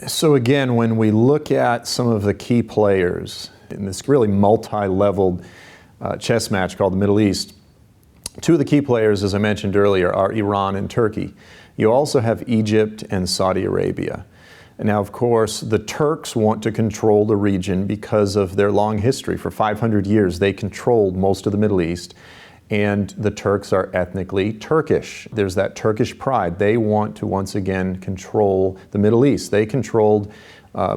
So again, when we look at some of the key players in this really multi-leveled chess match called the Middle East, two of the key players, as I mentioned earlier, are Iran and Turkey. You also have Egypt and Saudi Arabia. And now, of course, the Turks want to control the region because of their long history. For 500 years, they controlled most of the Middle East. And the Turks are ethnically Turkish. There's that Turkish pride. They want to once again control the Middle East. They controlled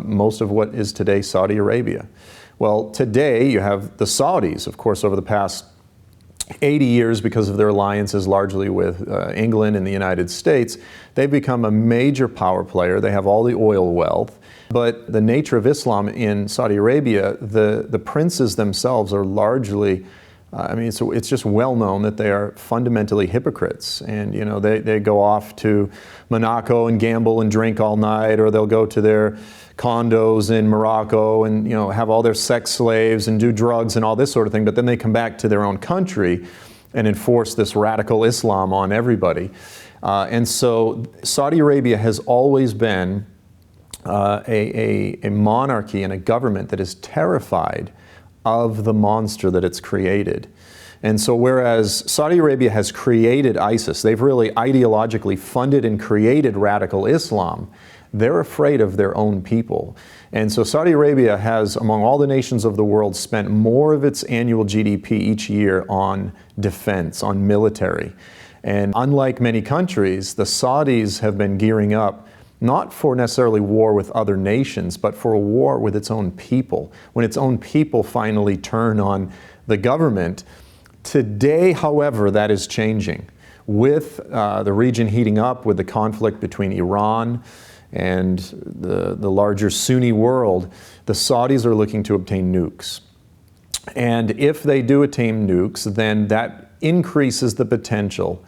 most of what is today Saudi Arabia. Well, today you have the Saudis, of course, over the past 80 years, because of their alliances largely with England and the United States, they've become a major power player. They have all the oil wealth. But the nature of Islam in Saudi Arabia, the princes themselves are largely it's just well known that they are fundamentally hypocrites. And, you know, they go off to Monaco and gamble and drink all night, or they'll go to their condos in Morocco and, you know, have all their sex slaves and do drugs and all this sort of thing. But then they come back to their own country and enforce this radical Islam on everybody. And so Saudi Arabia has always been a monarchy and a government that is terrified of the monster that it's created. And so whereas Saudi Arabia has created ISIS, they've really ideologically funded and created radical Islam, they're afraid of their own people. And so Saudi Arabia has, among all the nations of the world, spent more of its annual GDP each year on defense, on military. And unlike many countries, the Saudis have been gearing up not for necessarily war with other nations, but for a war with its own people. When its own people finally turn on the government. Today, however, that is changing. With the region heating up, with the conflict between Iran and the larger Sunni world, the Saudis are looking to obtain nukes. And if they do attain nukes, then that increases the potential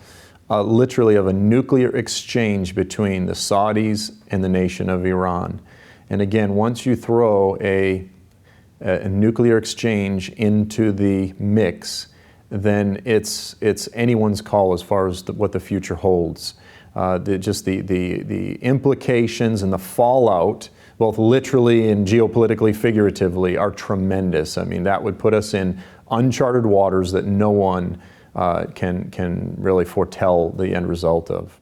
literally of a nuclear exchange between the Saudis and the nation of Iran. And again, once you throw a nuclear exchange into the mix, then it's anyone's call as far as what the future holds. The implications and the fallout, both literally and geopolitically, figuratively, are tremendous. I mean, that would put us in uncharted waters that no one can really foretell the end result of.